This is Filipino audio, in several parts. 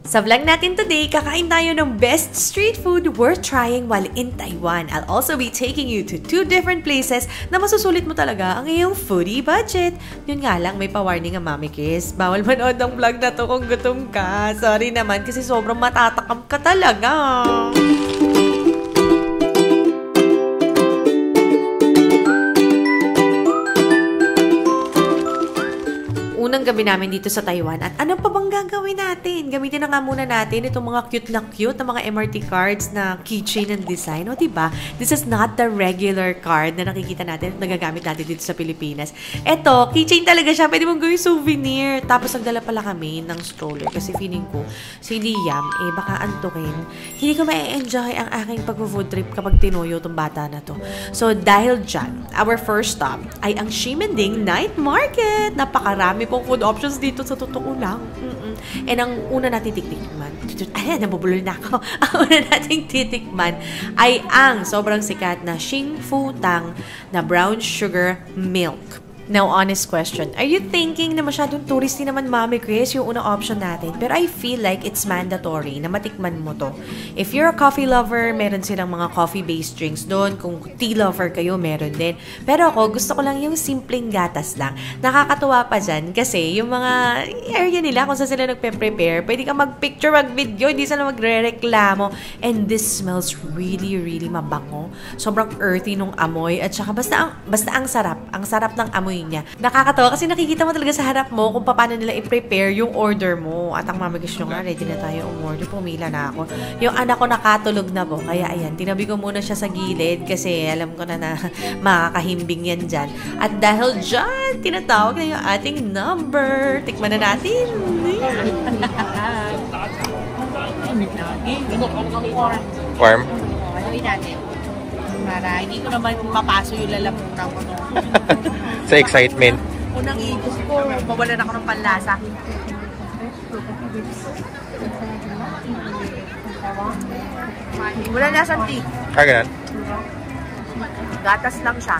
Sa vlog natin today, kakain tayo ng best street food worth trying while in Taiwan. I'll also be taking you to 2 different places na masusulit mo talaga ang iyong foodie budget. Yun nga lang, may pa-warning ang Mami Kiss. Bawal manood ng vlog na to kung gutom ka. Sorry naman kasi sobrang matatakam ka talaga. Unang gabi namin dito sa Taiwan at ano pa bang gagawin natin? Gamitin na nga muna natin itong mga cute na mga MRT cards na keychain and design. O diba? This is not the regular card na nakikita natin at nagagamit natin dito sa Pilipinas. Eto, keychain talaga siya. Pwede mong gawing souvenir. Tapos nagdala pala kami ng stroller kasi feeling ko si Liam, baka antukin. Hindi ko ma-enjoy ang aking pag-food trip kapag tinuyo itong bata na to. So dahil dyan, our first stop ay ang Ximending Night Market. Napakarami pong food options dito sa totoo lang. And ang una natin titikman, ayan, nabubulol na ako. Ang una nating titikman ay ang sobrang sikat na Xing Fu Tang na brown sugar milk. Now, honest question. Are you thinking na masyadong touristy naman, Mami Chris, yung unang option natin? Pero I feel like it's mandatory na matikman mo to. If you're a coffee lover, meron silang mga coffee-based drinks doon. Kung tea lover kayo, meron din. Pero ako, gusto ko lang yung simpleng gatas lang. Nakakatuwa pa dyan kasi yung mga area nila, kung saan sila nagpe-prepare, pwede ka mag-picture, mag-video, hindi sila magre-reklamo. And this smells really, really mabango. Sobrang earthy nung amoy. At saka basta ang sarap. Ang sarap ng amoy niya. Nakakatawa kasi nakikita mo talaga sa harap mo kung paano nila i-prepare yung order mo. At ang Mami Kiss nyo nga, ready na tayo umorder. Pumila na ako. Yung anak ko nakatulog na po. Kaya ayan, tinabi ko muna siya sa gilid kasi alam ko na makakahimbing yan dyan. At dahil dyan, tinatawag na yung ating number. Tikman na natin. Warm? Gawin natin. Para hindi ko naman mapaso yung lalamunan ko. Sa excitement. Unang igos ko, mawalan ako ng panlasa. Wala lasang tea. Ganun? Gatas lang siya.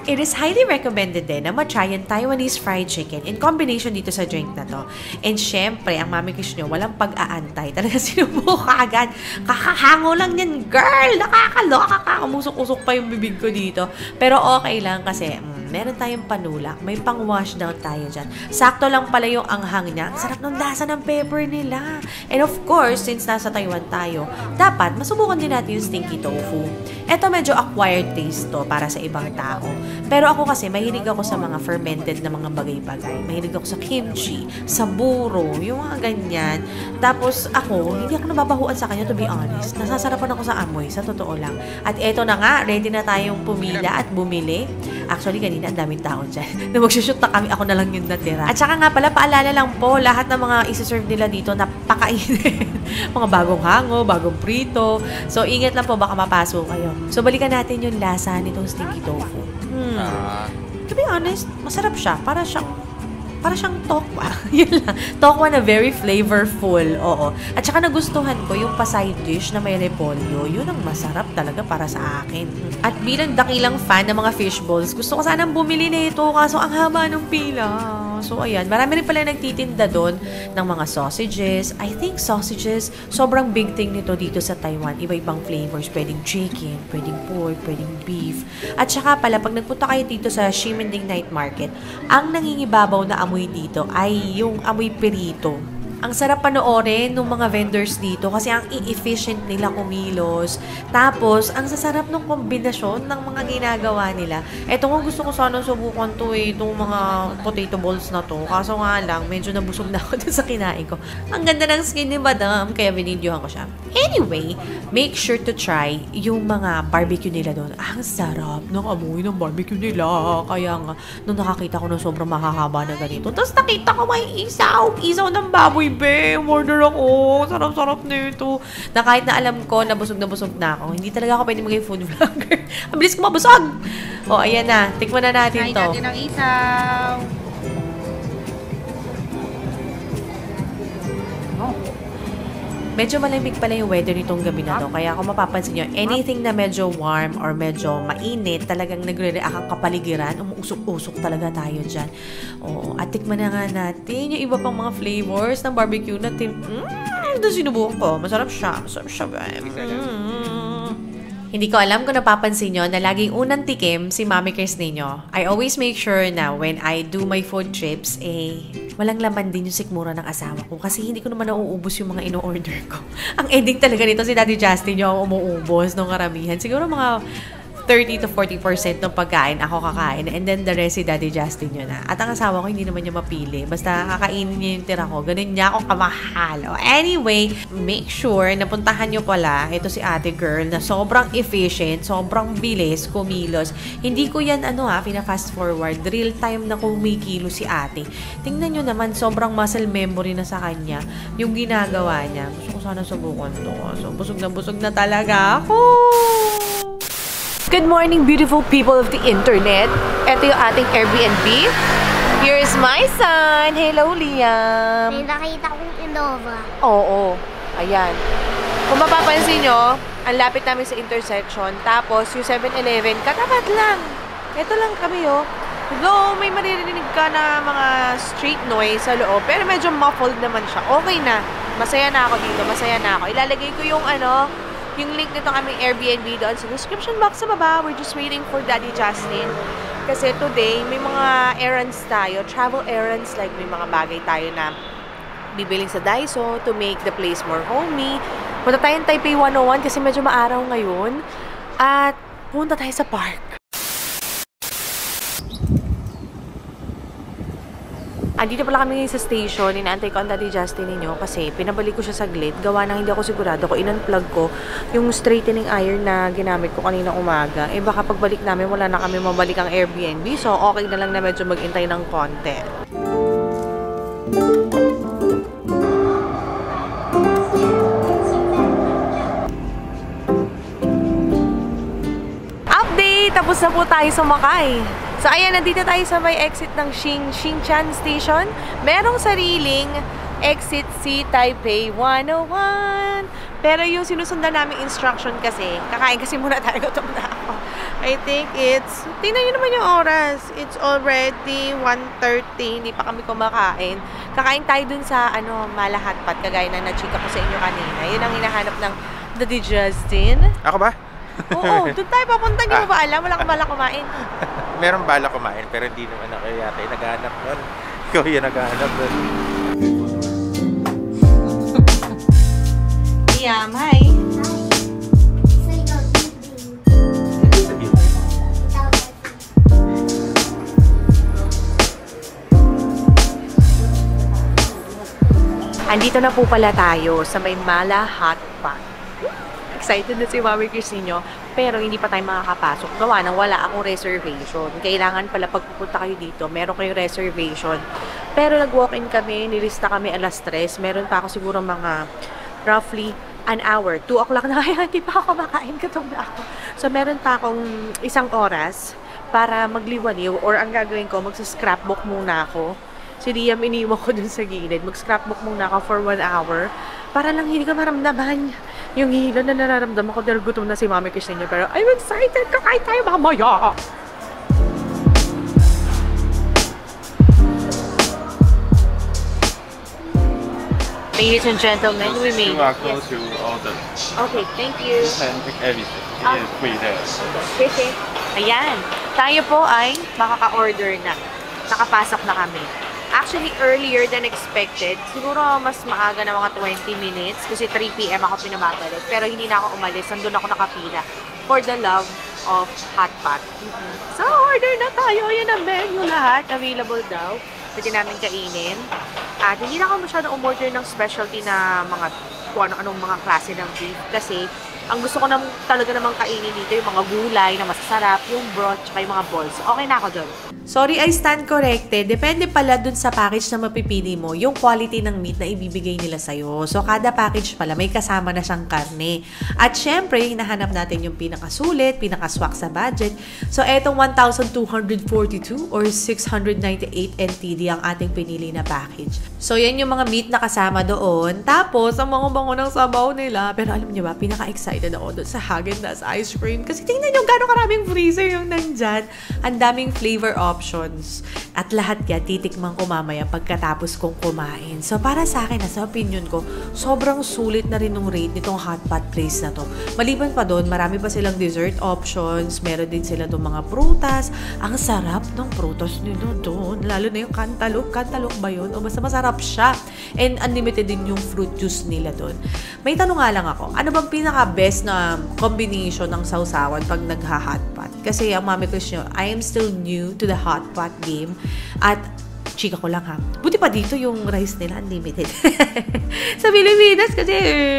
It is highly recommended din na matry ang Taiwanese fried chicken in combination dito sa drink na to. And syempre, ang Mami Kiss nyo, walang pag-aantay. Talaga sinubuka agad. Kakahango lang yan, girl! Nakakaloka ka! Umusok-usok pa yung bibig ko dito. Pero okay lang kasi meron tayong panulak. May pang-wash down tayo dyan. Sakto lang pala yung anghang niya. Ang sarap ng lasa ng pepper nila. And of course, since nasa Taiwan tayo, dapat masubukan din natin yung stinky tofu. Ito medyo acquired taste to para sa ibang tao. Pero ako kasi, mahilig ako sa mga fermented na mga bagay-bagay. Mahilig ako sa kimchi, sa buro, yung mga ganyan. Tapos ako, hindi ako nababahuan sa kanya, to be honest. Nasasarapan ako sa amoy, sa totoo lang. At eto na nga, ready na tayong pumila at bumili. Actually, kanina ang daming tao dyan. Na magsushoot na kami, ako na lang yung natira. At saka nga pala, paalala lang po, lahat ng mga isi-serve nila dito, napakainit. Mga bagong hango, bagong prito. So, ingat lang po, baka mapasok kayo. So, balikan natin yung lasa nitong stinky tofu. To be honest, masarap siya. Para siyang tokwa. Yun lang. Tokwa na very flavorful. Oo. At saka nagustuhan ko yung pa-side dish na may repolyo. Yun ang masarap talaga para sa akin. At bilang dakilang fan ng mga fish balls, gusto ko sanang bumili na ito. Kaso ang haba ng pila. So, ayan. Marami rin pala nagtitinda doon ng mga sausages. I think sausages, sobrang big thing nito dito sa Taiwan. Iba-ibang flavors. Pwedeng chicken, pwedeng pork, pwedeng beef. At saka pala, pag nagpunta kayo dito sa Ximending Night Market, ang nangingibabaw na amoy dito ay yung amoy perito. Ang sarap panoorin ng mga vendors dito kasi ang efficient nila kumilos. Tapos, ang sasarap ng kombinasyon ng mga ginagawa nila. Eto nga gusto ko sana subukan to itong mga potato balls na to. Kaso nga lang, medyo nabusog na ako dun sa kinain ko. Ang ganda ng skin ni Madam, kaya binidyohan ko siya. Anyway, make sure to try yung mga barbecue nila doon. Ang sarap ng amoy ng barbecue nila. Kaya nga, nung nakakita ko na sobrang mahahaba na ganito. Tapos nakita ko may isaw ng baboy. Be, order ako. Sarap-sarap nito. Na kahit na alam ko, nabusog na ako. Hindi talaga ako pwede maging food vlogger. Ang bilis ko mabusog! O, ayan na. Tikman na natin to. Try natin ang isaw. Medyo malamig pala yung weather nitong gabi na to. Kaya kung mapapansin nyo, anything na medyo warm or medyo mainit, talagang nagre-react ang kapaligiran. Umuusok-usok talaga tayo dyan. Oo, at tikman na nga natin yung iba pang mga flavors ng barbecue natin. Ito sinubukan ko. Masarap siya. Masarap siya, babe. Hindi ko alam kung napapansin nyo na laging unang tikim si Mami Chris ninyo. I always make sure na when I do my food trips, walang laman din yung sikmura ng asawa ko. Kasi hindi ko naman nauubos yung mga ino-order ko. Ang ending talaga nito si Daddy Justin yung umuubos ng karamihan. Siguro mga 30 to 40% ng pagkain ako kakain. And then the rest si Daddy Justin yun na. At ang asawa ko hindi naman niya mapili. Basta kakainin niya yung tira ko. Ganun niya ako kamahal. Anyway, make sure na puntahan niyo pala ito si ate girl na sobrang efficient, sobrang bilis, kumilos. Hindi ko yan fast forward. Real time na kumikilo si ate. Tingnan niyo naman, sobrang muscle memory na sa kanya yung ginagawa niya. Gusto ko sana subukan to. So, busog na talaga ako. Good morning, beautiful people of the internet. Ito yung ating Airbnb. Here's my son. Hello, Liam. May nakita kong Innova. Oo. Ayan. Kung mapapansin nyo, ang lapit namin sa intersection. Tapos, yung 7-Eleven, katapat lang. Ito lang kami, oh. Though, may maririnig ka na mga street noise sa loob. Pero medyo muffled naman siya. Okay na. Masaya na ako dito. Masaya na ako. Ilalagay ko yung yung link nitong aming Airbnb doon sa description box sa baba. We're just waiting for Daddy Justin. Kasi today, may mga errands tayo. Travel errands. Like, may mga bagay tayo na bibiling sa Daiso to make the place more homey. Punta tayong Taipei 101 kasi medyo maaraw ngayon. At punta tayo sa park. Andito pala kami sa station, inaantay ko ang Daddy Justin ninyo kasi pinabalik ko siya saglit. Gawa na hindi ako sigurado ko, in-unplug ko yung straightening iron na ginamit ko kanina umaga. Baka pagbalik namin, wala na kami mabalik ang Airbnb. So, okay na lang na medyo mag-intay ng konti. Update! Tapos na po tayo sumakay. So, ayan, nandito tayo sa may exit ng Xinchan Station. Merong sariling exit si Taipei 101. Pero yung sinusundan namin instruction kasi, kakain kasi muna tayo, gutom na ako. I think tingnan nyo naman yung oras. It's already 1:30. Hindi pa kami kumakain. Kakain tayo dun sa, Mala Hotpot, kagaya na na-chika ko sa inyo kanina. Yun ang hinahanap ng Daddy Justin. Ako ba? Oo, doon tayo papunta. Hindi mo ba alam? Wala kang bala kumain. Meron bala kumain, pero hindi naman ako yata yung naghahanap nun. Ikaw yung naghahanap nun. Liam, hi. Andito na po pala tayo sa may Mala Hotpot. Excited na si Mami Chris ninyo, pero hindi pa tayo makakapasok. Gawa nang wala akong reservation. Kailangan pala pagpupunta kayo dito, meron kayong reservation. Pero nag-walk-in kami, nilista kami alas 3. Meron pa ako siguro mga roughly an hour. 2 o'clock na kaya hindi pa ako makain, katong na ako. So meron pa akong 1 oras para magliwaliw, or ang gagawin ko, magsa-scrapbook muna ako. Si Liam iniwan ko dun sa gilid. Mag-scrapbook muna ako for 1 hour para lang hindi ko maramdaman yung hilo na nararamdaman ko dahil gutom na si Mami Chris niyo. Pero I'm excited! Kakain tayo mamaya! Ladies and gentlemen, we made You are close to order. Okay, thank you. You can take everything. It is free there. Okay. Ayan. Tayo po ay makaka-order na. Nakapasok na kami. Actually, earlier than expected. Siguro mas maaga na mga 20 minutes kasi 3 p.m. ako pinamagalit. Pero hindi na ako umalis. Nandun ako nakapila for the love of hot pot. So, order na tayo. Yan ang menu lahat. Available daw. Pwede namin kainin. At hindi na ako masyadong umorder ng specialty na mga kung ano-anong mga klase ng beef kasi Ang gusto ko talaga namang kainin dito, yung mga gulay na masasarap, yung broth, tsaka yung mga balls. Okay na ako dun. Sorry, I stand corrected. Depende pala dun sa package na mapipili mo, yung quality ng meat na ibibigay nila sa'yo. So, kada package pala, may kasama na siyang karne. At syempre, hinahanap natin yung pinakasulit, pinakaswak sa budget. So, etong 1,242 or 698 NTD ang ating pinili na package. So, yan yung mga meat na kasama doon. Tapos, ang mga bango ng sabaw nila. Pero alam niyo ba, pinaka-excited ako doon sa Häagen-Dazs ice cream. Kasi tingnan nyo gano'ng karaming freezer yung nandyan. Ang daming flavor options. At lahat yan, titikman ko mamaya pagkatapos kong kumain. So, para sa akin, sa opinion ko, sobrang sulit na rin ng rate nitong hot pot place na to. Maliban pa doon, marami pa silang dessert options. Meron din sila doon mga prutas. Ang sarap ng prutas nila doon. Lalo na yung cantaloupe. Cantaloupe ba yun? O basta masarap siya. And unlimited din yung fruit juice nila doon. May tanong nga lang ako. Ano bang pinaka-best na combination ng sausawan pag nagha-hotpot? Kasi ang mami ko siya, I am still new to the hotpot game. At chika ko lang ha. Buti pa dito yung rice nila unlimited. Sa Pilipinas kasi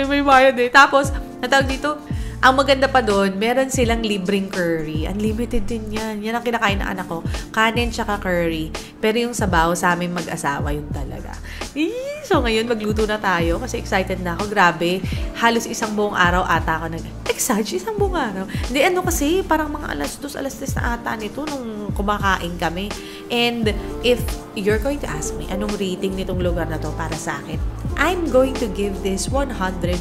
may bayad eh. Tapos, natawag dito, ang maganda pa doon, meron silang libreng curry. Unlimited din yan. Yan ang kinakain ng anak ko. Kanin tsaka curry. Pero yung sabaw, sa aming mag-asawa yung talaga. So ngayon, magluto na tayo kasi excited na ako. Grabe, halos isang buong araw ata ako nag-exage. Isang buong araw. Hindi, ano kasi, parang mga alas 2, alas 3 na ata nito nung kumakain kami. And if you're going to ask me, anong rating nitong lugar na to para sa akin? I'm going to give this 100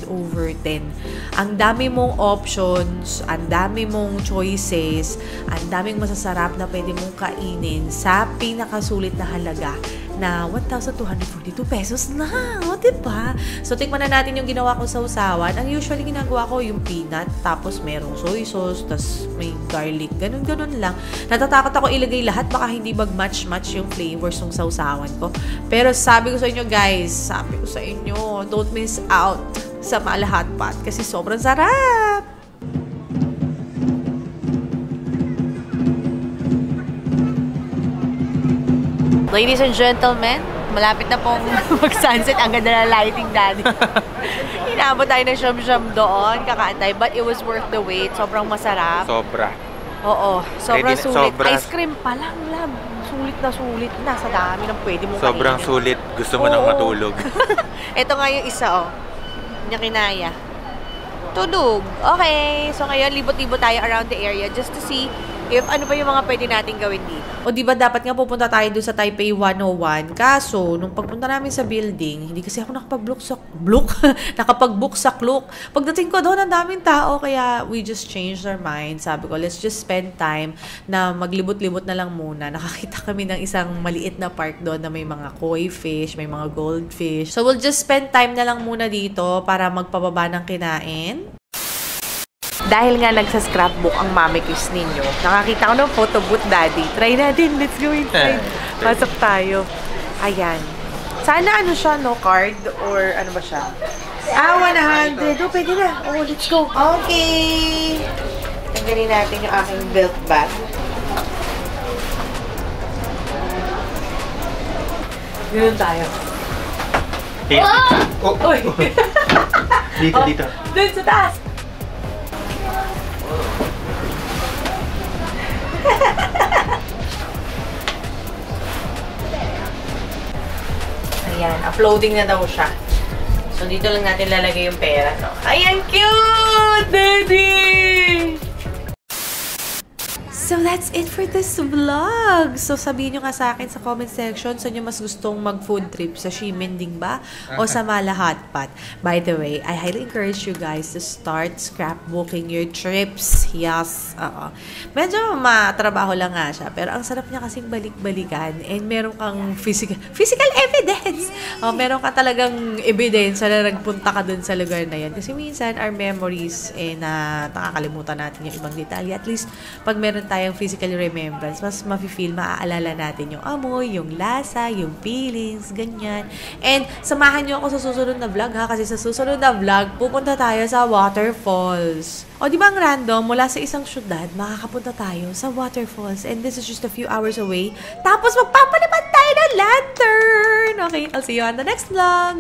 over 10. Ang dami mong options, ang dami mong choices, ang daming masasarap na pwede mong kainin sa pinakasulit na halaga na 1,242 pesos na. O, diba? So, tikman na natin yung ginawa ko sa usawan. Ang usually ginagawa ko yung peanut, tapos merong soy sauce, tapos may garlic. Ganun-ganun lang. Natatakot ako ilagay lahat, baka hindi mag-match-match yung flavors ng sausawan ko. Pero sabi ko sa inyo, guys, sabi ko sa inyo, don't miss out sa Mala Hot Pot kasi sobrang sarap! Ladies and gentlemen, malapit na pong mag-sunset. Ang ganda na lighting, daddy. Inabot tayo ng siyam-siyam doon, kakaantay. But it was worth the wait. Sobrang masarap. Sobra. Oo, sobrang Ready, sulit. sobra. Ice cream pa lang, love. Sulit na. Sa dami ng pwede mong Sobrang kainin. sulit. Gusto mo nang matulog. Ito nga yung isa, oh. Hindi niya kinaya. Tulog. Okay. So ngayon, libot-libot tayo around the area just to see if ano pa yung mga pwede natin gawin dito. O diba dapat nga pupunta tayo doon sa Taipei 101. Kaso, nung pagpunta namin sa building, hindi kasi ako nakapag-book sa Klook. Pagdating ko doon, ang daming tao. Kaya we just changed our mind. Sabi ko, let's just spend time na maglibot-libot na lang muna. Nakakita kami ng isang maliit na park doon na may mga koi fish, may mga goldfish. So we'll just spend time na lang muna dito para magpababa ng kinain. Dahil nga nagsa-scrapbook ang mami kiss ninyo, nakakita ko ng photo booth, daddy. Try natin. Let's go inside. Pasok tayo. Ayan. Sana ano siya, no? Card? Or ano ba siya? 100. Oh, pwede na. Oh, let's go. Okay. Tanggalin natin yung aking belt bag. Ganun tayo. Oh! Uy! Dito. Dun sa taas! Ayan, uploading na daw siya. So, dito lang natin lalagay yung pera, no? Ayan, cute! Daddy! So, that's it for this vlog. So, sabihin nyo nga sa akin sa comment section, saan nyo mas gustong mag-food trip? Sa Ximending ba? O sa Mala Hot Pot? By the way, I highly encourage you guys to start scrapbooking your trips. Yes. Medyo matrabaho lang nga siya. Pero ang sarap niya kasing balik-balikan. And meron kang physical evidence. Meron ka talagang evidence na nagpunta ka dun sa lugar na yan. Kasi minsan, our memories, nakakalimutan natin yung ibang detalye. At least, pag meron tayong physical remembrance, mas mafe-feel, maaalala natin yung amoy, yung lasa, yung feelings, ganyan. And samahan nyo ako sa susunod na vlog ha, kasi sa susunod na vlog, pupunta tayo sa waterfalls. O di ba ang random, mula sa isang syudad, makakapunta tayo sa waterfalls. And this is just a few hours away. Tapos magpapalipad tayo ng lantern! Okay, I'll see you on the next vlog!